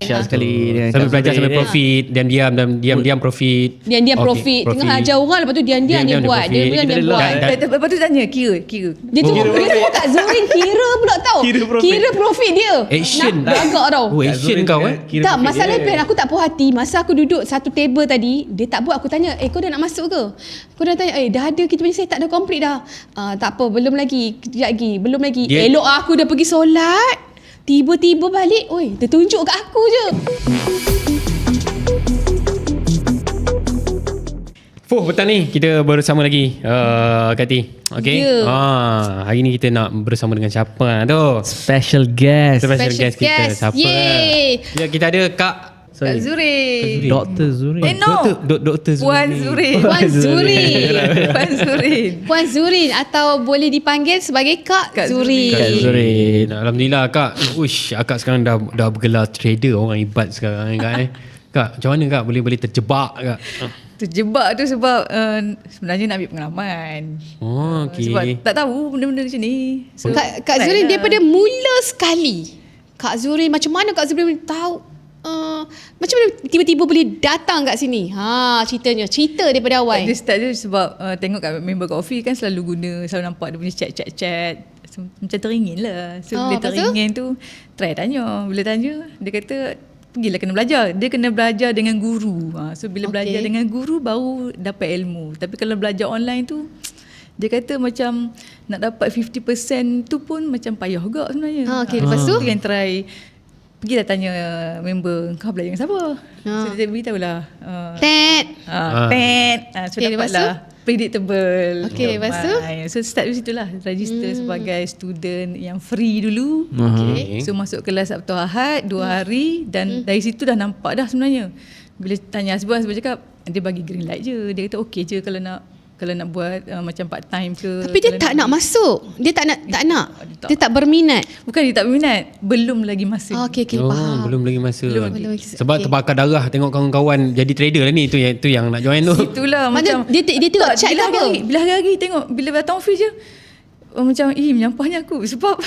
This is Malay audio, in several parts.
Dahsyat sekali dengan Sambil Kak belajar Zurin sambil ni. profit. Diam-diam profit. Diam-diam Okey, profit. Tengah ajar orang, lepas tu diam-diam dia Diam-diam dia buat. Dia profit. diam-diam Kita buat. dah- Lepas tu tanya kira. Dia tu Kak Zurin kira pula tau. Kira profit dia. Action. Nak agak tau. Oh, action kau Tak, masalah plan aku tak puas hati. Masa aku duduk satu table tadi, dia tak buat. Aku tanya, kau dah nak masuk ke? Kau dah tanya, dah ada kita punya set, tak ada complete dah. Tak apa, belum lagi. Kejap lagi, belum lagi. Dia- Elok aku dah pergi solat. Tiba-tiba balik, dia tunjuk kat aku je. Petang ni kita bersama lagi Kati. Okay. Ya. Hari ni kita nak bersama dengan siapa tu? Special guest. Special guest kita. guest. Siapa? Yeay. Ya, kita ada Kak Kak Zurin. Dr. Zurin. No. Dr. Zurin. Puan Zurin. Puan Zurin. Puan Zurin. Puan Zurin atau boleh dipanggil sebagai Kak Kak Zurin. Kak Zurin. Alhamdulillah Kak. Akak sekarang dah bergelar trader, orang hebat sekarang Kak. Kak, macam mana Kak boleh terjebak Kak? Terjebak tu sebab sebenarnya nak ambil pengalaman. Oh, okey. Sebab tak tahu benda-benda macam ni. So, Kak Zurin daripada mula sekali, Kak Zurin macam mana Kak Zurin tahu macam mana tiba-tiba boleh datang kat sini? Cerita daripada awal. Dia start dia sebab tengok kat member kat office kan selalu nampak dia punya chat. So, macam teringin lah. So bila lepas tu? teringin tu try tanya. Bila tanya dia kata pergilah kena belajar. Dia kena belajar dengan guru. So bila belajar dengan guru baru dapat ilmu. Tapi kalau belajar online tu dia kata macam nak dapat 50% tu pun macam payah juga sebenarnya. Lepas tu? Yang try pergilah tanya member kau belajar dengan siapa. So dia beritahu lah. Ted. So Okay, lepas dapatlah predictable. Okay, lepas tu? So start dari situlah. Register sebagai student yang free dulu. Okay. So masuk kelas Sabtu Ahad 2 hari dan dari situ dah nampak dah sebenarnya. Bila tanya Hasbun cakap dia bagi green light je. Dia kata okey je kalau nak buat macam part time ke. Tapi dia tak nak masuk. Dia tak nak. Dia tak berminat. Bukan dia tak berminat, belum lagi masa. Okay, faham. Belum lagi masa. Belum lagi. Sebab terbakar darah tengok kawan-kawan jadi trader lah ni. Itu yang nak join tu. Itulah Mana macam dia tengok chat ke apa? Bila hari-hari tengok bila datang office je macam menyampahnya aku sebab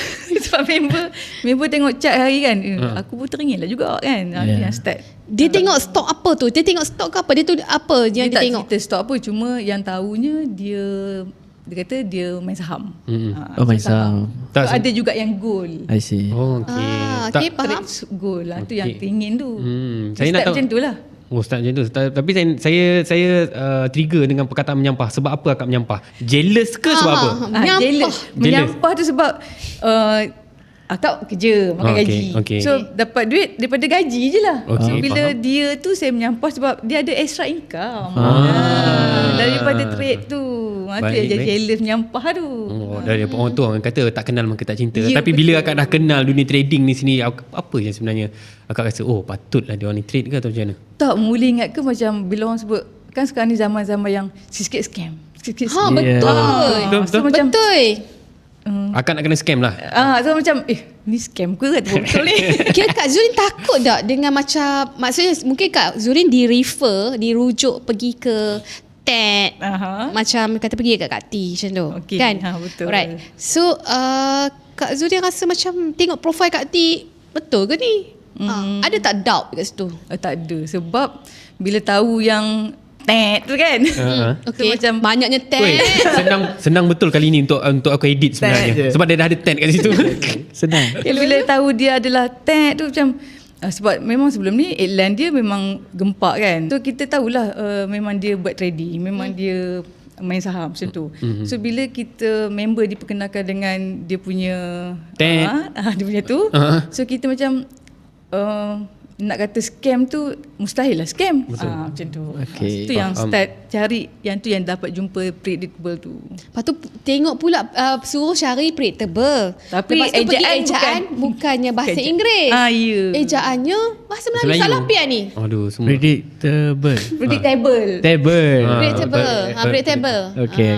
member tengok chat hari kan aku pun teringin lah juga kan. Yang start Dia tengok stok apa tu? Dia tengok stok ke apa? Dia tu apa yang dia tak tengok? cerita stok apa, cuma yang tahunya dia kata dia main saham. Oh, main saham. Tak, So, ada juga yang gold. I see. Oh, okey. Okay, faham. Trade gold lah tu yang teringin tu. Saya nak tahu. Macam tu lah. Start macam tu. Tapi saya trigger dengan perkataan menyampah. Sebab apa akak menyampah? Jealous ke sebab apa? Menyampah. Menyampah tu sebab akak kerja makan gaji. Okay. So dapat duit daripada gaji je lah. Okay, So bila faham. dia tu saya menyampah sebab dia ada extra income. Daripada trade tu. Tu yang jadi jealous menyampah tu. Dari orang tu orang kata tak kenal maka tak cinta. Ya, Tapi bila akak dah kenal dunia trading ni sini, apa yang sebenarnya akak rasa patutlah dia orang ni trade ke atau macam mana? Tak, mula ingat ke macam bila orang sebut kan sekarang ni zaman-zaman yang sikit scam. Sikit scam. Betul. So macam Betul. Akak nak kena scam lah. so macam ni scam ke betul ni? Kira Kak Zurin takut tak dengan macam, maksudnya mungkin Kak Zurin dirujuk pergi ke TED, macam kata pergi kat Kak T macam tu, Okey, kan? betul. Right. So Kak Zurin rasa macam tengok profil Kak T, betul ke ni? Ada tak doubt kat situ? Tak ada, sebab bila tahu yang TED tu kan. Okay. So macam banyaknya Weh, TED. senang betul kali ni untuk aku edit sebenarnya. Sebab dia dah ada tag kat situ. Senang. bila tahu dia adalah TED tu macam sebab memang sebelum ni Adlan dia memang gempak kan. So kita tahulah memang dia buat trading, memang dia main saham macam tu. So bila kita member diperkenalkan dengan dia punya TED. dia punya tu, so kita macam nak kata scam tu mustahil lah scam. Macam tu. Okay. Itu yang start cari, yang tu yang dapat jumpa predictable tu. Lepas tu tengok pula suruh cari predictable. Tapi lepas tu pergi ejaan ejaan bukannya bahasa ejaan. Inggeris. Ya. Ejaannya bahasa Melayu. Salah pian ni. Aduh, semua. Predictable. Predictable. Table. Predictable. Okay.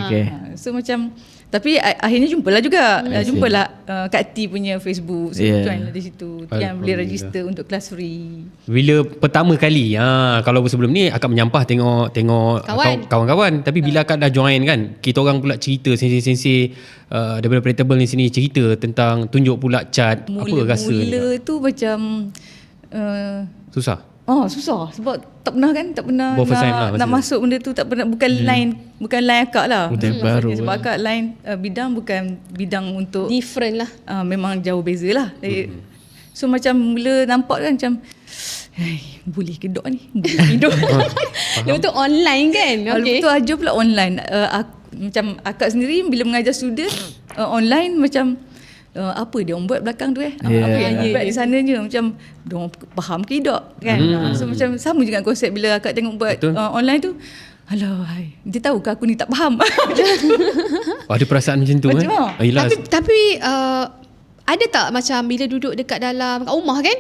So macam tapi akhirnya jumpalah juga. Jumpalah Kak T punya Facebook. So join lah di situ. Tu yang boleh register untuk kelas free. Bila pertama kali kalau sebelum ni akak menyampah tengok kawan-kawan, tapi bila akak dah join kan, kita orang pula cerita sensi-sensi daripada Predictable ni sini cerita tentang tunjuk pula chart. Apa rasa ni? Mula tu macam Susah. Susah sebab tak pernah Baru first time lah nak masa masuk benda tu, tak pernah, bukan line akak lah. Betul, Maksudnya baru. sebab akak line bidang bukan bidang untuk Different lah. memang jauh beza lah. So macam mula nampak kan macam boleh ke dok ni? Boleh ke dok? Lepas tu online kan? Lepas Okay. tu ajar pula online. Macam akak sendiri bila mengajar student online macam apa dia orang buat belakang tu apa yang dia buat di sananya, macam dia orang faham ke tak kan. So macam sama juga konsep bila akak tengok buat online tu. Alah, dia tahu ke aku ni tak faham. Ada perasaan macam tu Macam mana? Yelah. Tapi ada tak macam bila duduk dekat dalam kat rumah kan?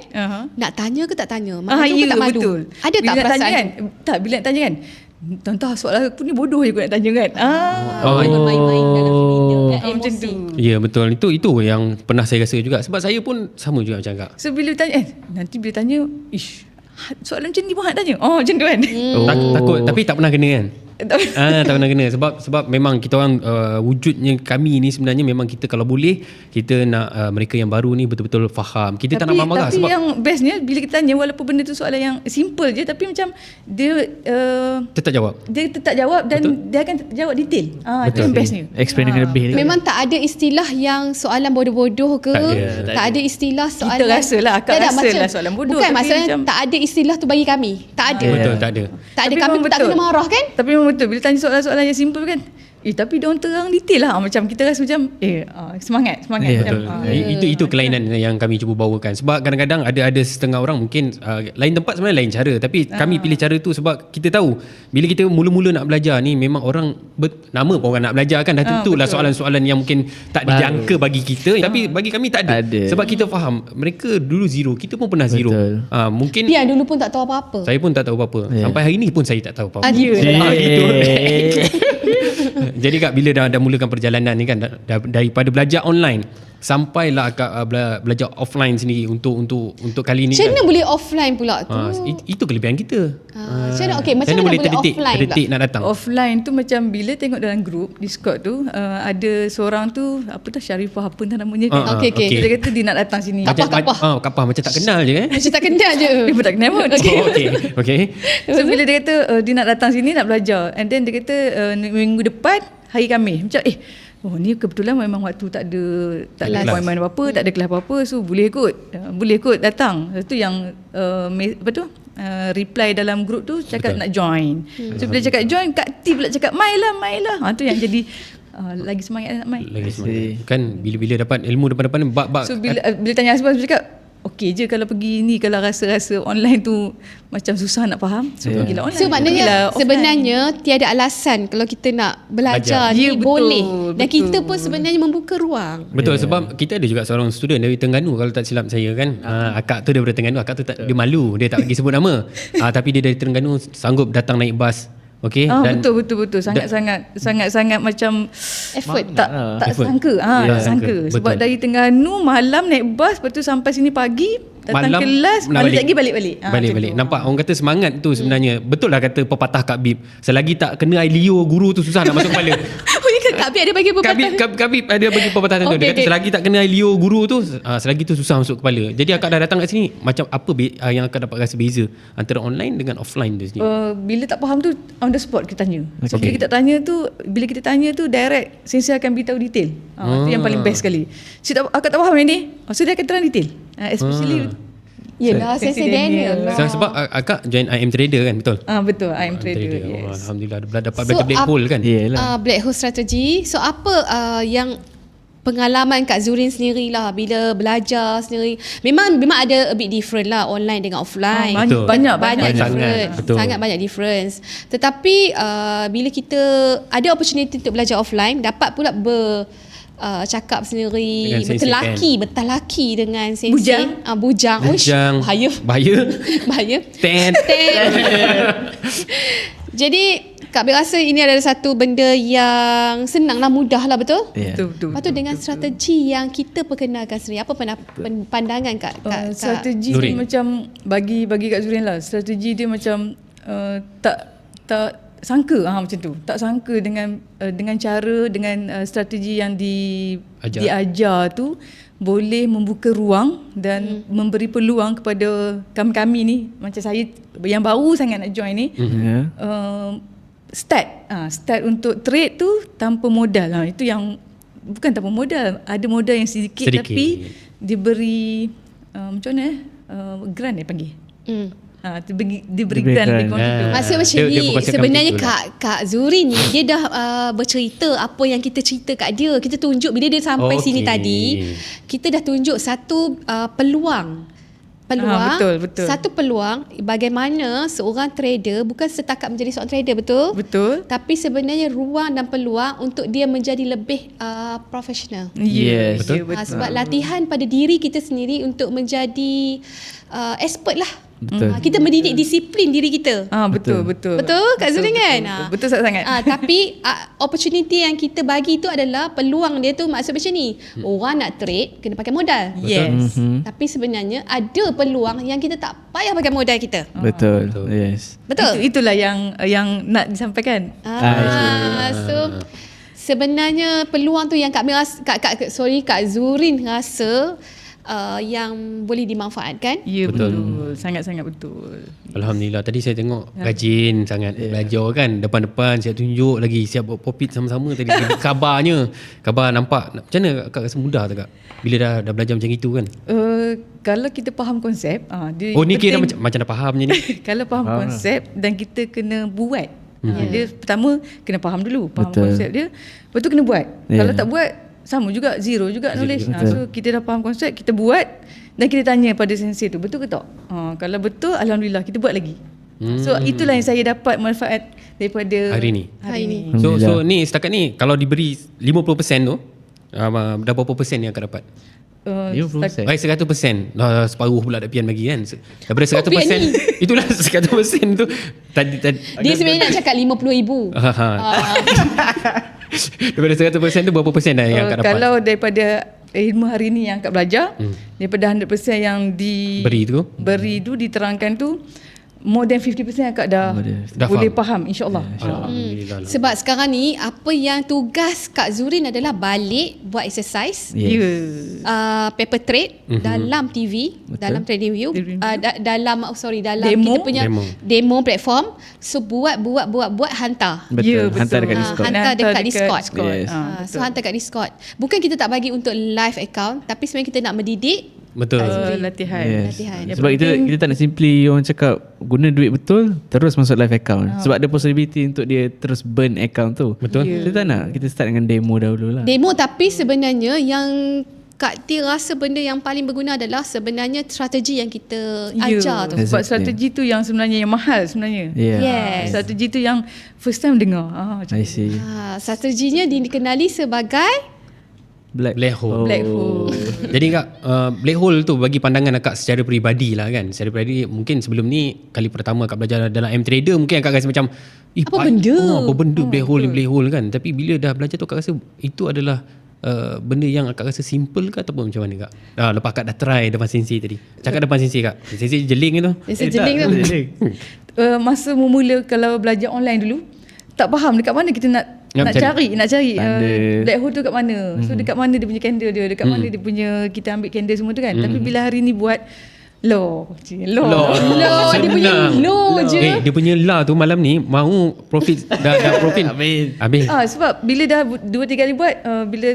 Nak tanya ke tak tanya? Malu ke tak malu? Betul. Ada bila tak nak perasaan tanya kan? Tak, bila nak tanya kan, Tentang soalan aku ni bodoh je aku nak tanya kan. Main-main dalam feeling dia kan, macam emosi. tu. Ya betul. Itu yang pernah saya rasa juga. Sebab saya pun sama juga macam Kak. So bila tanya nanti bila tanya, soalan macam ni pun nak tanya. Macam tu kan. Takut tapi tak pernah kena kan. Tak pernah kena sebab memang kita orang wujudnya kami ni sebenarnya memang kita kalau boleh kita nak mereka yang baru ni betul-betul faham. Kita tak nak marah-marah tapi sebab yang bestnya bila kita tanya walaupun benda tu soalan yang simple je tapi macam dia tetap jawab. dia tetap jawab dan dia akan jawab detail. Itu yang bestnya. Explain dengan lebih dia. Memang tak ada istilah yang soalan bodoh-bodoh ke. Tak ada istilah soalan. Kita rasalah, akak rasalah soalan bodoh. Bukan tapi maksudnya macam, tak ada istilah tu bagi kami. Tak ada. Betul tak ada. Tak ada, Tapi kami memang pun tak betul. kena marah kan? Tapi memang betul bila tanya soalan-soalan yang simple kan. Tapi diorang terang detail lah. Macam kita rasa macam semangat. Ya, Macam, Betul. Itu kelainan yang kami cuba bawakan. Sebab kadang-kadang ada setengah orang mungkin lain tempat sebenarnya lain cara. Tapi kami pilih cara tu sebab kita tahu bila kita mula-mula nak belajar ni memang orang nama pun orang nak belajar kan. Dah tentulah soalan-soalan yang mungkin tak dijangka bagi kita. Tapi bagi kami tak ada. Sebab kita faham mereka dulu zero. Kita pun pernah zero. Mungkin Pian dulu pun tak tahu apa-apa. saya pun tak tahu apa-apa. Sampai hari ni pun saya tak tahu apa-apa. Jadi Kak bila dah mulakan perjalanan ni kan daripada belajar online sampailah Kak belajar offline sendiri untuk kali ni Macam mana kan. boleh offline pula tu? Itu kelebihan kita. Macam mana? Okay, macam mana boleh terdetik offline pula? nak datang. offline tu macam bila tengok dalam grup Discord tu ada seorang tu apa dah Syarifah apa dah namanya kan. Okey. Dia kata dia nak datang sini. Kapah macam tak kenal je Macam tak kenal je. Dia pun tak kenal pun. Okay. So bila dia kata dia nak datang sini nak belajar, and then dia kata minggu depan hari Khamis macam ni kebetulan memang waktu tak ada appointment apa-apa, tak ada kelas apa-apa, so boleh kot datang. Itu yang reply dalam grup tu cakap nak join. So bila cakap join, Kak T pula cakap mai lah. Tu yang jadi lagi semangat nak mai. Lagi semangat. Kan bila dapat ilmu depan-depan bab. So bila tanya Asbab cakap okey je kalau pergi ni, kalau rasa online tu macam susah nak faham, so pergilah online. So maknanya Pergilah offline. sebenarnya tiada alasan kalau kita nak belajar ni Ya, betul, boleh. Dan betul. kita pun sebenarnya membuka ruang. Betul sebab kita ada juga seorang student dari Terengganu kalau tak silap saya kan. Akak tu daripada Terengganu, akak tu dia malu, dia tak pergi sebut nama. Tapi dia dari Terengganu sanggup datang naik bas. Okey dan betul sangat macam Effort. tak Effort. sangka tak sangka sebab Betul. dari Terengganu malam naik bas, lepas tu sampai sini pagi datang malam kelas nak malam lagi balik balik. Nampak orang kata semangat tu sebenarnya betul lah kata pepatah Kak Bib, selagi tak kena Leo guru tu susah nak masuk kepala. Oh ya ke Kak Bib ada bagi pepatah? Kak Bib ada bagi pepatah tu. Dia kata selagi tak kena Leo guru tu selagi tu susah masuk kepala. Jadi akak dah datang kat sini macam apa yang akak dapat rasa beza antara online dengan offline tu sendiri? Bila tak faham tu on the spot kita tanya. So bila kita tanya tu direct sensei akan beritahu detail. Itu yang paling best sekali. Akak tak faham yang ni, so dia akan terang detail. Especially Yelah, Sensei Daniel lah. Sebab akak join IM Trader kan, betul? Betul, I'm trader. Yes. Alhamdulillah dapat belajar black hole kan. Black hole strategy. So apa yang pengalaman Kak Zurin sendiri lah bila belajar sendiri, memang ada a bit different lah online dengan offline. Betul. Banyak difference. Betul. Sangat banyak difference. Tetapi bila kita ada opportunity untuk belajar offline, dapat pula cakap sendiri, Dengan sensei bertalaki dengan sensei. Bujang. Uish, bahaya. Ten. Jadi Kak Bel rasa ini adalah satu benda yang senang lah, mudah lah, betul? Betul. Lepas tu dengan strategi yang kita perkenalkan sendiri, apa pandangan Kak? Strategi dia macam bagi Kak Zurin lah, strategi dia macam tak sangka macam tu. Tak sangka dengan cara dengan strategi yang diajar tu boleh membuka ruang dan memberi peluang kepada kami-kami ni, macam saya yang baru sangat nak join ni, Ya. start untuk trade tu tanpa modal. Itu yang bukan tanpa modal, ada modal yang sedikit. Tapi diberi macam mana grant dia panggil. Diberi grant lebih kurang gitu. Maksud macam Dia ni, fokus kat sebenarnya situ lah. Kak Zuri ni dia dah bercerita apa yang kita cerita kat dia. Kita tunjuk bila dia sampai Okey. sini tadi, kita dah tunjuk satu peluang. Betul. Satu peluang bagaimana seorang trader bukan setakat menjadi seorang trader, Betul. tapi sebenarnya ruang dan peluang untuk dia menjadi lebih profesional. Yes. Betul. Sebab latihan pada diri kita sendiri untuk menjadi expert lah. Betul. Kita mendidik disiplin diri kita. Betul. Betul Kak Zuri kan? Betul sangat. Tapi opportunity yang kita bagi tu adalah peluang dia tu, maksud macam ni. Orang nak trade kena pakai modal. Yes. Tapi sebenarnya ada peluang yang kita tak payah pakai modal kita. Betul. Yes. Betul? Itulah yang nak disampaikan. So sebenarnya peluang tu yang Kak Zurin rasa yang boleh dimanfaatkan. Ya, betul. Sangat-sangat betul. Alhamdulillah. Tadi saya tengok rajin sangat belajar kan. Depan-depan siap tunjuk lagi, siap buat profit sama-sama tadi. Khabar nampak. Macam mana Kak rasa mudah tak Kak? Bila dah belajar macam itu kan? Kalau kita faham konsep, dia Ni kira penting. macam dah faham je ni. Kalau faham konsep dan kita kena buat. Dia pertama kena faham dulu, faham Betul. konsep dia. Lepas tu kena buat. Ya. Kalau tak buat, sama juga, zero juga knowledge. Betul. So kita dah faham konsep, kita buat dan kita tanya pada sensei tu, betul ke tak? Kalau betul, alhamdulillah kita buat lagi. So itulah yang saya dapat manfaat daripada Hari ni. Hari ni. So ni setakat ni kalau diberi 50% tu, dah berapa persen yang akan dapat? 50%. Baik 100%. Separuh pula dah pian bagi kan. Daripada 100%, pian ni. itulah 100% tu tadi Dia sebenarnya nak cakap 50,000. daripada 100% tu berapa persen dah yang Kak dapat? Kalau daripada ilmu hari ni yang Kak belajar, daripada 100% yang beri tu diterangkan tu, more than 50% Kak dah boleh faham, insyaAllah. Alhamdulillah. Sebab sekarang ni apa yang tugas Kak Zurin adalah balik buat exercise, paper trade dalam TV, dalam Trading View, dalam Demo. kita punya demo platform. So buat hantar. Betul. Hantar dekat Discord. Hantar dekat Discord. Yes. So hantar kat Discord. Bukan kita tak bagi untuk live account, tapi sebenarnya kita nak mendidik Betul. Latihan. Yes. latihan. Sebab kita tak nak simply orang cakap guna duit betul terus masuk live account. Sebab ada possibility untuk dia terus burn account tu. Betul. Kita tak nak. Kita start dengan demo dahulu lah. Demo, tapi sebenarnya yang Kak Tia rasa benda yang paling berguna adalah sebenarnya strategi yang kita ajar tu. Sebab Exactly. strategi tu yang sebenarnya yang mahal sebenarnya. Yeah. Yes. Strategi tu yang first time dengar. Macam I see. Strateginya dikenali sebagai Black hole. Black hole. Jadi Kak, black hole tu bagi pandangan Kak secara peribadi lah kan. Secara peribadi mungkin sebelum ni kali pertama Kak belajar dalam M-Trader mungkin Kak rasa macam Apa benda? Apa benda black hole kan. Tapi bila dah belajar tu Kak rasa itu adalah benda yang Kak rasa simple ke ataupun macam mana Kak? Lepas Kak dah try depan sensei tadi. Cakap depan sensei Kak. Sensei jeling tu. sejeling tu. Masa memula kalau belajar online dulu, tak faham dekat mana kita nak cari black hole tu kat mana. So dekat mana dia punya candle dia, dekat mana dia punya kita ambil candle semua tu kan. Tapi bila hari ni buat low, Dia punya low je. Dia punya lah tu malam ni mau profit dah profit habis. Sebab bila dah 2-3 kali buat, bila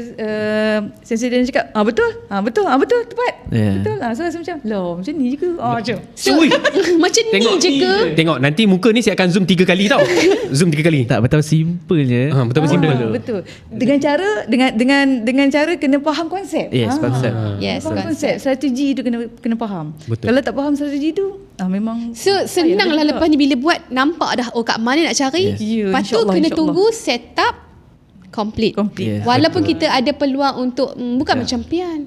sensei dia cakap betul tepat. Yeah. Betul. So rasa macam macam ni je ke? Macam So, macam ni je ke? Tengok nanti muka ni saya akan zoom 3 kali tau. Zoom 3 kali. Tak, betapa simpelnya. Betul simple. Betul. Dengan cara kena faham konsep. Yes, konsep. Yes, Faham konsep. Strategi tu kena faham. Betul. Kalau tak faham strategi tu, memang So senang lah lepas ni bila buat nampak dah kat mana nak cari. Yes. Ya, Lepas tu insyaAllah, kena insyaAllah. tunggu setup complete. Yes, Walaupun kita ada peluang untuk bukan macam pian.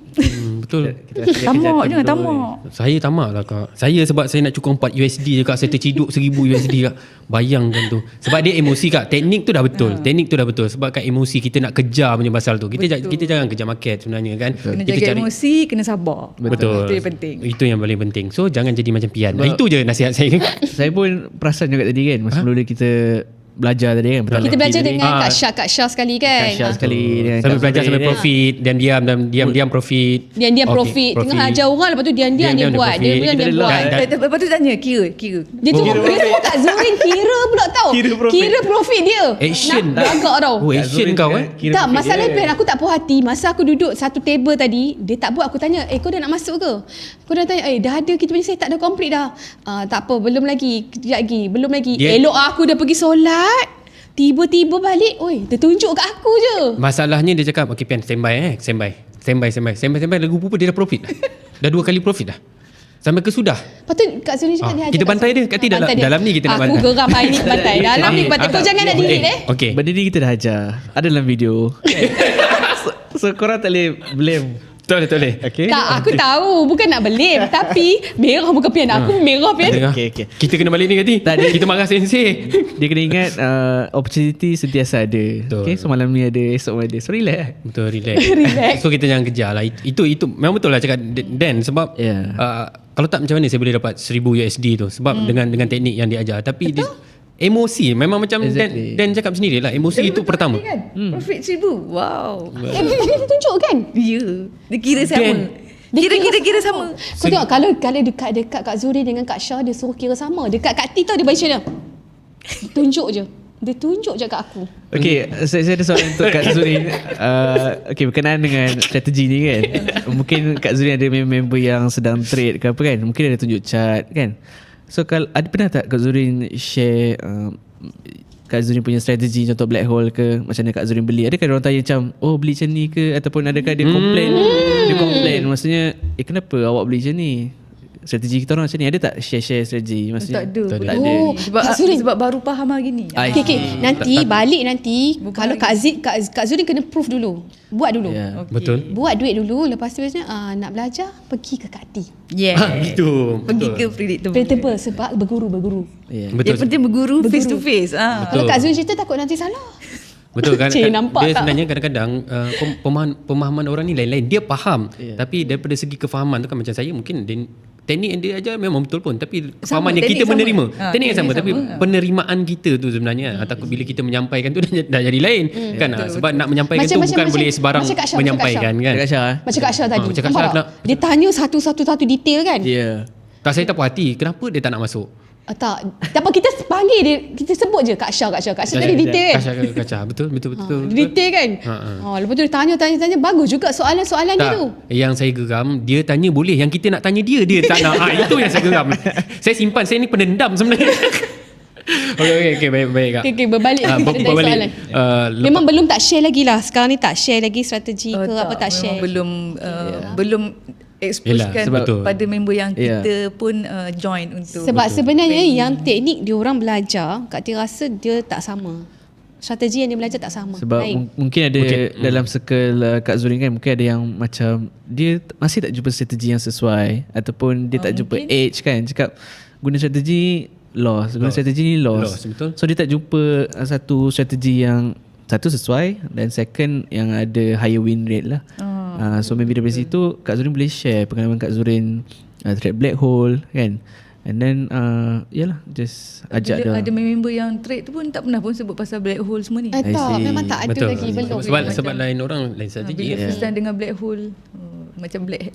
Betul. Tamak je, tamak. Saya tamak lah Kak. Saya sebab saya nak cukup 4 USD je Kak. Saya terciduk 1000 USD Kak. Bayangkan tu. Sebab dia emosi Kak. Teknik tu dah betul. Teknik tu dah betul. Sebab kan emosi kita nak kejar punya pasal tu. Kita jangan kejar market sebenarnya kan. Kena Kita jaga emosi, kena sabar. Betul. Itu yang penting. Itu yang paling penting. So jangan jadi macam pian. Itu je nasihat saya. Saya pun perasan juga tadi kan masa mula kita belajar tadi kan. Kita belajar Tadi. dengan Kak Syah sekali kan. Kak Syah sekali dengan Sampai Kak belajar Zurin sampai kan. profit dan diam profit. Diam-diam Okey, profit. Tengah ajar orang, lepas tu diam-diam dia Diam-diam dia buat. profit. Dia Kita buat. dah- Lepas tu tanya kira. Dia suruh Kak Zurin kira pula tau. Kira profit dia. Action. Nak beragak tau. Oh, action kau Kira Tak, profit masalah dia. pen aku tak puas hati. Masa aku duduk satu table tadi, dia tak buat. Aku tanya, kau dah nak masuk ke? Kau dah tanya, dah ada, kita punya set tak dah complete dah. Tak apa, belum lagi. Kejap lagi, belum lagi. Dia- Elok aku dah pergi solat. Tiba-tiba balik, dia tunjuk kat aku je. Masalahnya dia cakap, okay Pian, standby. Standby. Lagu pupa dia dah profit dah. Dah 2 kali profit dah. Sampai ke sudah. Lepas tu Kak Zurin cakap dia ajar kita Kak bantai Zurin. dia. Kata dalam- Bantai dia. dalam ni kita nak Aku bantai. geram hari ni bantai. Dalam ni bantai. Kau jangan nak delete Okay. Benda ni kita dah ajar. Ada dalam video. so korang tak boleh blame. Tak boleh. Okay. Tak, aku tahu. Bukan nak blame. Tapi merah bukan pian. Aku merah pian. Okay. Kita kena balik ni Kati. Tak, dia- Kita marah sensei. Dia kena ingat opportunity sentiasa ada. Betul. Okay, so malam ni ada, esok ada. So relax. Betul, relax. Relax. So kita jangan kejar lah. Itu memang betul lah cakap Dan sebab Yeah. kalau tak macam mana saya boleh dapat 1000 USD tu sebab dengan teknik yang diajar. Tapi dia, emosi memang macam Exactly. Dan cakap sendiri lah. Emosi itu pertama. Kan? Profit 1000. Wow. Dia tunjuk kan? Ya. Dia kira sama. Kira sama. Kau tengok kalau dekat Kak Zurin dengan Kak Syah, dia suruh kira sama. Dekat Kak T tau dia baca dia. Tunjuk je. Dia tunjuk je kat aku. Okay, saya ada soalan untuk Kak Zurin. Okay, berkenaan dengan strategi ni kan. Mungkin Kak Zurin ada member yang sedang trade ke apa kan. Mungkin ada tunjuk chart kan. So kalau ada pernah tak Kak Zurin share Kak Zurin punya strategi, contoh black hole ke, macam mana Kak Zurin beli? Adakah orang tanya macam, beli macam ni ke? Ataupun adakah dia komplain? Dia komplain maksudnya, kenapa awak beli macam ni? Strategi kita orang macam ni. Ada tak share-share strategi maksudnya? Tak ada. Tak ada. Sebab Kak Zurin. sebab baru faham hari ni. Okay. Nanti balik nanti Bukan kalau lagi. Kak Zurin kena proof dulu. Buat dulu. Yeah. Okay. Betul. Buat duit dulu. Lepas tu macam nak belajar, pergi ke Kak T. Yeah. Gitu. Pergi Betul. ke predictable. Predictable sebab berguru. Yeah. Betul. Yang penting berguru face to face. Kalau Kak Zurin cerita takut nanti salah. Betul kan? Cik, nampak dia tak? sebenarnya kadang-kadang pemahaman orang ni lain-lain. Dia faham. Tapi daripada segi kefahaman tu kan macam saya mungkin teknik yang dia ajar memang betul pun, tapi kefahaman yang teknik kita sama. menerima. Ha, Teknik yang sama, teknik tapi sama. penerimaan kita tu sebenarnya takut bila kita menyampaikan tu dah jadi lain kan. Sebab nak menyampaikan tu bukan boleh sebarang macam Kak Syah, menyampaikan kan. Kak Syah Macam Kak Syah tadi. macam Kak Nampak Syah tak? Dia tanya satu-satu detail kan? Yeah. Tak, saya tak puas hati. Kenapa dia tak nak masuk? Tak. Apa kita panggil dia, kita sebut je Kak Syah tadi detail kan? Kaca. Betul. Dia detail kan? Lepas tu dia tanya. Bagus juga soalan-soalan dia Tak, tu. yang saya geram dia tanya boleh, yang kita nak tanya dia tak nak. Itu yang saya geram. Saya simpan, saya ni pendendam sebenarnya. Okay, baik Kak. Okay, berbalik kita tanya berbalik. soalan. Memang belum tak share lagi lah. Sekarang ni tak share lagi strategi ke apa tak share. Belum exposekan Yelah, betul. pada member yang Yeah. kita pun join untuk Sebab sebenarnya yang teknik dia orang belajar, Kak Tia rasa dia tak sama. Strategi yang dia belajar tak sama. Sebab Lain. mungkin ada dalam circle Kak Zurin kan, mungkin ada yang macam dia masih tak jumpa strategi yang sesuai, ataupun dia tak jumpa edge kan. Cakap guna strategi loss, guna strategi ni loss. Betul. So dia tak jumpa satu strategi yang satu sesuai, dan second yang ada higher win rate lah. So maybe dari situ Kak Zurin boleh share pengalaman Kak Zurin trade black hole kan. And then yalah, just ajak dia. ada member yang trade tu pun tak pernah pun sebut pasal black hole semua ni. I Tak, see. memang tak ada Betul. lagi. Belum. Sebab lain orang lain strategi. Bila first time dengan black hole macam black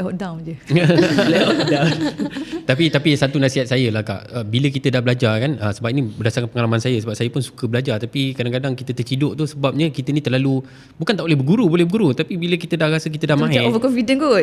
hole down je. Tapi satu nasihat saya lah Kak, bila kita dah belajar kan, sebab ini berdasarkan pengalaman saya, sebab saya pun suka belajar, tapi kadang-kadang kita terciduk tu sebabnya kita ni terlalu, bukan tak boleh berguru, tapi bila kita dah rasa kita dah Macam mahir, overconfident kot.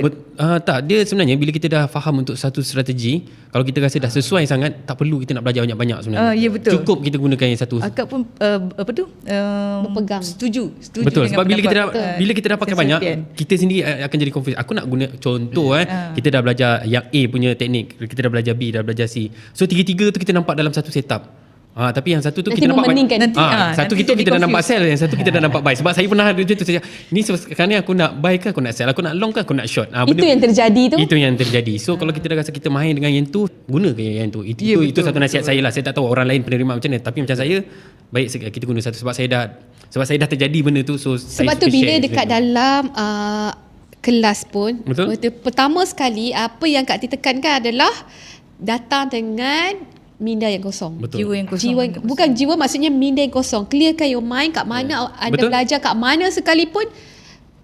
tak, dia sebenarnya bila kita dah faham untuk satu strategi, kalau kita rasa dah sesuai sangat, tak perlu kita nak belajar banyak-banyak sebenarnya. Ya, betul. Cukup kita gunakan yang satu. Akak pun Berpegang. Setuju Betul, dengan sebab bila kita dah pendapat, bila kita dah pakai Sensei banyak, Pian. kita sendiri akan jadi confused. Aku nak guna contoh kita dah belajar yang A punya teknik, kita dah belajar B, dah belajar C. So tiga-tiga tu kita nampak dalam satu setup. Tapi yang satu tu Nanti kita nampak memeningkan. satu nanti kita jadi dah nampak confused. sell, yang satu kita dah nampak buy. Sebab saya pernah ada macam tu, saya ni sekarang ni aku nak buy ke aku nak sell, aku nak long ke aku nak short. Itu yang terjadi tu. Itu yang terjadi. So kalau kita dah rasa kita mahir dengan yang tu, gunakan yang tu. Itu satu nasihat saya lah. Saya tak tahu orang lain penerima macam mana, tapi macam saya, baik kita guna satu, sebab saya dah terjadi benda tu. So Sebab saya tu suka bila share dekat benda tu. dalam kelas pun, Betul. pertama sekali apa yang Kak Ti tekankan adalah datang dengan minda yang kosong. Betul. Jiwa yang kosong. Bukan jiwa, maksudnya minda yang kosong. Clearkan your mind kat mana anda Betul. belajar kat mana sekalipun.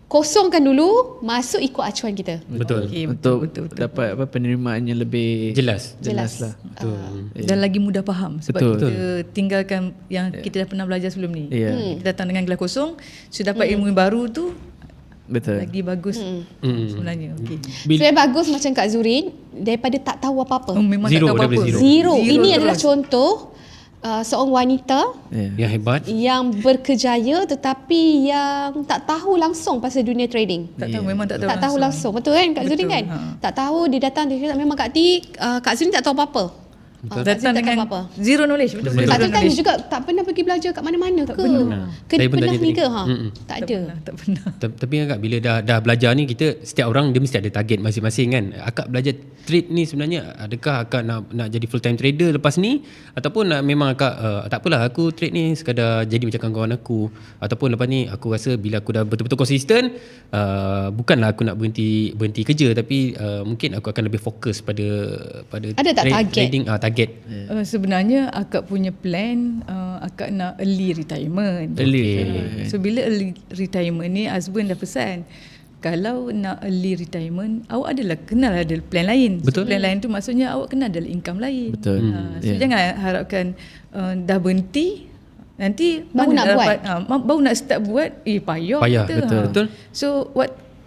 Kosongkan dulu, masuk ikut acuan kita. Betul. Okay, Untuk betul. dapat penerimaan yang lebih Jelas. lah. Betul. Dan lagi mudah faham sebab Betul. kita tinggalkan yang kita dah pernah belajar sebelum ni. Ya. Kita datang dengan gelas kosong, sudah dapat ilmu yang baru tu Betul. lagi bagus sebenarnya. Okey. Sebenarnya bagus macam Kak Zurin daripada tak tahu apa-apa. Memang Zero, tak tahu daripada apa-apa. zero. Ini terus. adalah contoh seorang wanita Yang hebat. yang berkejaya tetapi yang tak tahu langsung pasal dunia trading. Tak tahu, memang tak tahu Tak tahu langsung. Betul kan Kak Zurin kan? Tak tahu, dia datang dia kata memang Kak T, Kak Zurin tak tahu apa-apa. Kak Zurin Datang tak tahu dengan apa-apa. zero knowledge. Betul. Zero. Tak Zero tanya knowledge. juga tak pernah pergi belajar kat mana-mana ke? Saya pun Pernah tanya ni tadi. ke? Tak ada. Tak pernah. Tapi Akak bila dah belajar ni, kita setiap orang dia mesti ada target masing-masing kan. Akak belajar trade ni sebenarnya, adakah Akak nak jadi full time trader lepas ni, ataupun memang Akak tak apalah, aku trade ni sekadar jadi macam kawan-kawan aku, ataupun lepas ni aku rasa bila aku dah betul-betul konsisten, bukanlah aku nak berhenti kerja, tapi mungkin aku akan lebih fokus pada Ada tak target? trading, target. Sebenarnya akak punya plan akak nak early retirement. So bila early retirement ni husband dah pesan, kalau nak early retirement awak adalah kenal ada plan lain. Betul. So, plan lain tu maksudnya awak kena ada income lain. Betul. So jangan harapkan dah berhenti nanti Baru mana nak dapat baru nak start buat payah Payah, kita. betul. So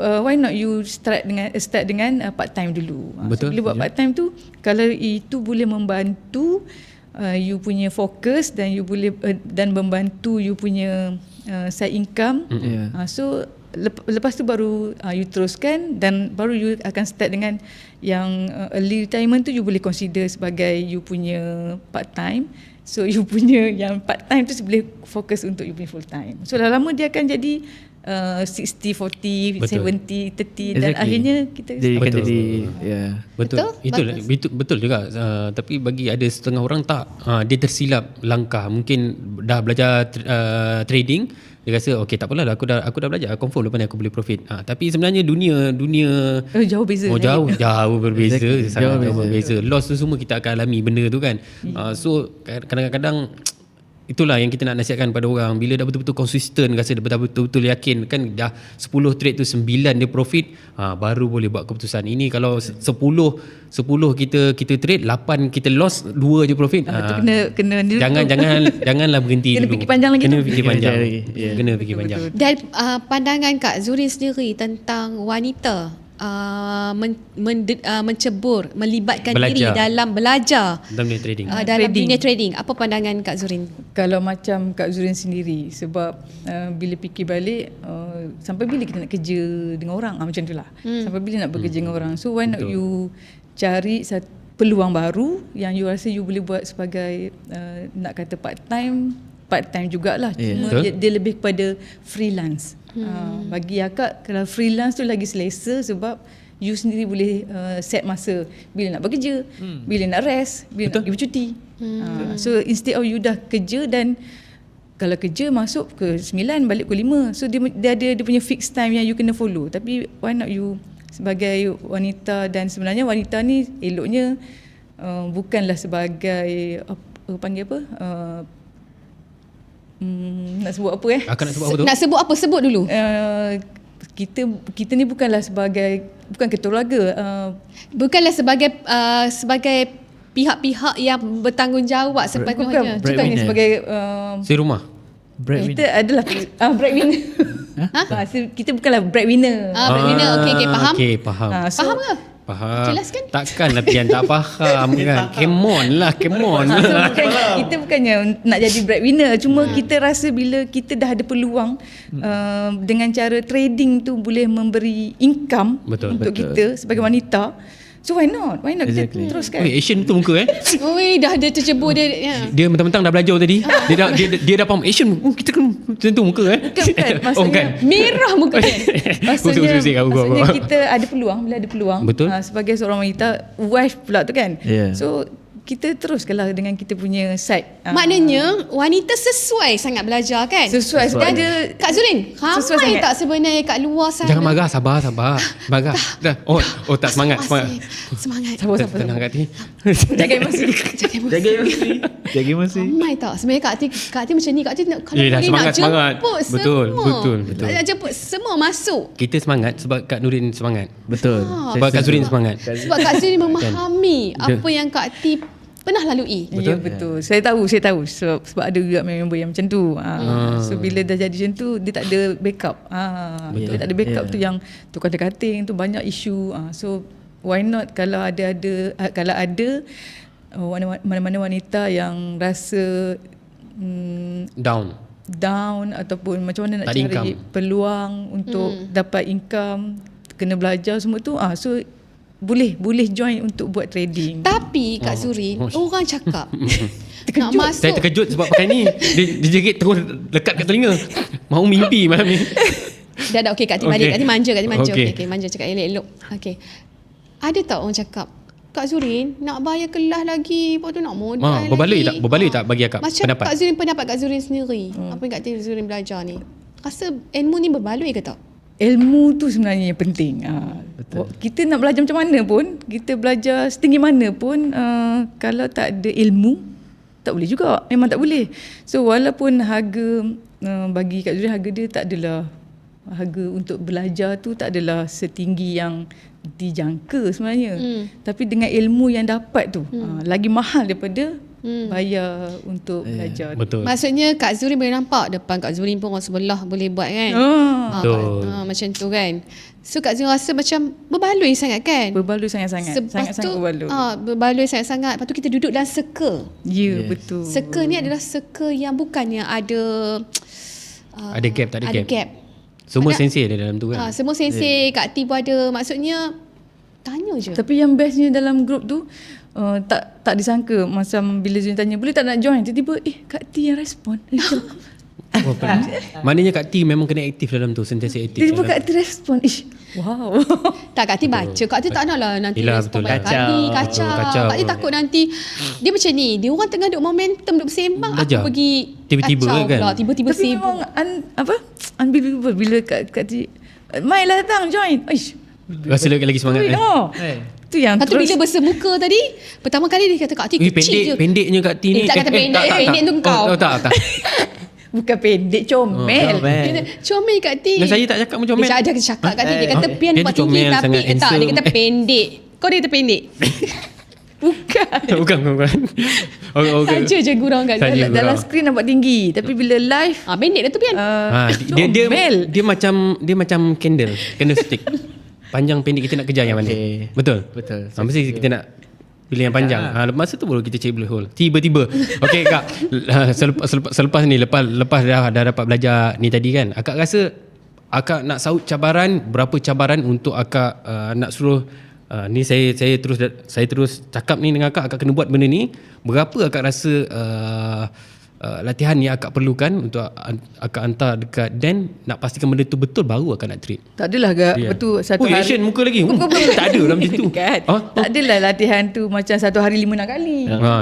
why not you start dengan part time dulu. Betul, So, bila buat part time tu kalau itu boleh membantu you punya fokus dan you boleh dan membantu you punya side income. So lepas tu baru you teruskan dan baru you akan start dengan yang early retirement tu you boleh consider sebagai you punya part time. So you punya yang part time tu boleh fokus untuk you punya full time. So lama-lama dia akan jadi 60-40, Betul. 70-30 dan akhirnya kita Betul. Betul? Betul juga. Tapi bagi ada setengah orang tak, dia tersilap langkah. Mungkin dah belajar trading, dia rasa okey tak apalah, aku dah belajar, confirm lepas ni aku boleh profit. Tapi sebenarnya dunia jauh beza. jauh berbeza, Exactly. sangat Jauh jauh berbeza. Loss tu semua kita akan alami benda tu kan. So kadang-kadang itulah yang kita nak nasihatkan pada orang, bila dah betul-betul konsisten, rasa dah betul-betul yakin kan, dah 10 trade tu 9 dia profit, baru boleh buat keputusan. Ini kalau 10 kita trade, 8 kita loss, 2 je profit. Kena ni Janganlah berhenti Kena dulu. fikir panjang lagi Kena tu. fikir panjang. Yeah. Kena fikir panjang. Dan pandangan Kak Zurin sendiri tentang wanita mencebur, melibatkan diri Belajar. dalam belajar Dalam dunia trading. dalam dunia trading. Apa pandangan Kak Zurin? Kalau macam Kak Zurin sendiri, sebab bila fikir balik sampai bila kita nak kerja dengan orang, macam tu lah. Sampai bila nak bekerja dengan orang. So why not you cari satu peluang baru yang you rasa you boleh buat sebagai nak kata part time jugalah. Cuma dia lebih kepada freelance. Bagi akak kalau freelance tu lagi selesa sebab you sendiri boleh set masa bila nak bekerja, bila nak rest, bila nak pergi bercuti. So instead of you dah kerja dan kalau kerja masuk ke 9 balik ke 5, so dia ada dia punya fixed time yang you kena follow. Tapi why not you sebagai wanita, dan sebenarnya wanita ni eloknya bukanlah sebagai panggil apa, nak sebut apa Akak nak sebut apa tu? Nak sebut apa? Sebut dulu. Kita ni bukanlah bukan keluarga, Bukanlah sebagai pihak-pihak yang bertanggungjawab sepenuhnya. bukannya sebagai Si rumah. kita adalah breadwinner. Kita bukanlah breadwinner. Breadwinner. Okey, faham. Okey, faham. So, Faham ke? Faham. Jelaskan. Takkanlah Pian tak faham kan. Come on. So, kita bukannya nak jadi breadwinner, cuma kita rasa bila kita dah ada peluang dengan cara trading tu boleh memberi income untuk kita sebagai wanita. So why not Exactly. kita teruskan. Asian tu muka Oi, dah ada tercebur dia. Dia mentang-mentang dah belajar tadi. Dia dah faham Asian. Kita kena macam tu muka Bukan, maksudnya Merah muka dia. Maksudnya kita ada peluang, bila ada peluang Betul. sebagai seorang wanita, wife pula tu kan. Yeah. So kita teruskanlah dengan kita punya side. Maknanya wanita sesuai sangat belajar kan? Sesuai. Dan Ada Kak Zurin, Sesuai ramai sangat. tak sebenarnya kat luar sana? Jangan marah, sabar. Marah. Dah. Oh tak semangat. Semangat. Tenang Kak Ti. jaga emosi. Jaga masih. Ramai tak? Sebenarnya Kak Ti macam ni. Kak Ti kalau Yelah, boleh nak semangat. jemput Betul, semua. betul. Nak jemput semua masuk. Kita semangat sebab Kak Nurin semangat. Betul. Sebab Kak Zurin semangat. Sebab Kak Zurin memahami apa yang Kak Ti pernah lalui. Ya betul. Saya tahu sebab ada juga member yang macam tu. So bila dah jadi macam tu dia tak ada backup. Dia tak ada backup tu yang tukar cutting tu banyak isu. So why not kalau ada mana-mana wanita yang rasa down ataupun macam mana nak Tak ada cari income. peluang untuk dapat income, kena belajar semua tu. So boleh join untuk buat trading. Tapi Kak Zurin, orang cakap nak masuk. Saya terkejut sebab pakai ni. Dia jerit terus lekat kat telinga. Mau mimpi malam ni. Dah okey Kak Ti balik. Okey. Kak Ti manja. Okey. Okey, manja cakap elok-elok. Okey. Ada tak orang cakap, Kak Zurin nak bayar kelas lagi, lepas tu nak modal lagi. Berbaloi tak bagi akak Macam pendapat? pendapat Kak Zurin sendiri. Apa yang Kak Zurin belajar ni? Rasa ilmu ni berbaloi ke tak? Ilmu tu sebenarnya yang penting. Kita nak belajar macam mana pun, kita belajar setinggi mana pun, kalau tak ada ilmu, tak boleh juga. Memang tak boleh. So walaupun harga, bagi Kak Zurin, harga dia tak adalah, harga untuk belajar tu tak adalah setinggi yang dijangka sebenarnya. Tapi dengan ilmu yang dapat tu, lagi mahal daripada bayar untuk belajar. Betul. Maksudnya Kak Zurin boleh nampak depan Kak Zurin pun orang sebelah boleh buat kan. Betul. Macam tu kan. So Kak Zurin rasa macam berbaloi sangat kan. Berbaloi sangat-sangat. Sangat-sangat berbaloi. Berbaloi sangat-sangat. Lepas tu kita duduk dalam circle. Ya, betul. Circle ni adalah circle yang bukannya ada Ada gap, tak ada gap. Semua sensei ada dalam tu kan. Semua sensei, Kak Ti pun ada. Maksudnya tanya je. Tapi yang bestnya dalam grup tu, tak disangka masa bila Zurin tanya boleh tak nak join, tiba-tiba Kak Ti yang respon. Maknanya Kak Ti memang kena aktif dalam tu, sentiasa aktif. Tiba-tiba Kak Ti respon. Wow. Tak, Kak Ti baca. Kak Ti tak nak lah nanti Yelah, respon betul banyak lah. kali. Kacau. Kak Ti takut nanti. Dia macam ni. Dia orang tengah duk momentum, duk bersembang. Belajar. Aku pergi Tiba-tiba kacau kan? pula. Tiba-tiba Tapi sibuk. memang unbelievable bila Kak Ti Mai lah datang join. Rasa lagi semangat kan. Tu yang Lepas tu terus bila bersemuka tadi, pertama kali dia kata Kak Ti kecil je. Pendeknya Kak Ti ni. Tak kata pendek. Pendek tu kau. Tak. bukan pendek, comel. Dia kata, comel Kak Ti. Dan saya tak cakap macam comel. Dia ada cakap Kak Ti. Dia kata pian Dia buat tu tinggi comel, tapi sangat tak. Dia handsome. kata pendek. Kau dia kata pendek. Bukan. Bukan. Okay. Saja je gurau kat Saja. dalam. Dalam skrin nampak tinggi, tapi bila live Pendek dah tu pian. comel. Dia macam candlestick. Panjang pendek kita nak kejar yang mana? Okay. Betul. Mesti kita nak pilih yang panjang. Masa tu baru kita cari bullet hole. Tiba-tiba. Okey Kak, selepas ni lepas dah dapat belajar ni tadi kan. Akak rasa akak nak saut cabaran, berapa cabaran untuk akak nak suruh ni saya terus cakap ni dengan akak kena buat benda ni. Berapa akak rasa latihan yang akak perlukan untuk akak hantar dekat Dan nak pastikan benda tu betul baru akak nak trade. Tak adalah betul satu hari. Action muka lagi. Tak ada dalam macam tu. Kan? Tak adalah latihan tu macam satu hari 5-6 kali.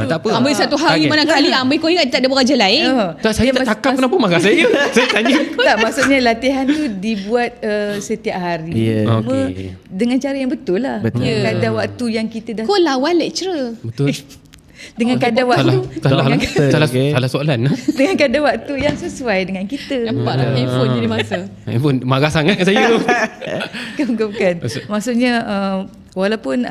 Tak apa. Ambil satu hari Target. mana kali. Ambil kau ingat tak ada beraja lain. Tak, saya tak cakap kenapa marah saya. Saya tanya. Tak, maksudnya latihan tu dibuat setiap hari. Ya. Cuma Okey. dengan cara yang betul lah. Betul. Dengan kadar waktu yang kita dah Kau lawan lecturer. Betul. dengan kadar waktu Salah soalan. dengan kadar waktu yang sesuai dengan kita. Nampaklah handphone jadi masa. Handphone marah sangat saya tu. Bukan. Maksudnya walaupun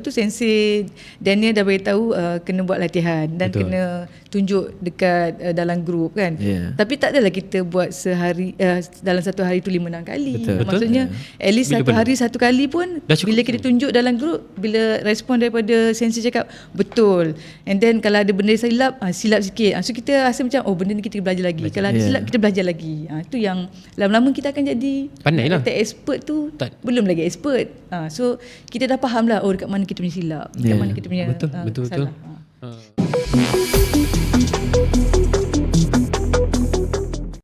sensei Daniel dah beritahu kena buat latihan dan Betul. kena tunjuk dekat dalam grup kan. Yeah. Tapi tak adalah kita buat sehari dalam satu hari tu 5-6 kali. Betul. Maksudnya at least Bila satu perlu. hari satu kali pun Dah cukup. bila kita tunjuk dalam grup, bila respon daripada sensei cakap betul. And then kalau ada benda silap sikit. So kita rasa macam benda ni kita belajar lagi. Kalau ada Yeah. silap kita belajar lagi. Itu yang lama-lama kita akan jadi Pandai lah. kata expert tu Tak. belum lagi expert. So kita dah faham lah dekat mana kita punya silap, dekat Yeah. mana kita punya Betul. salah.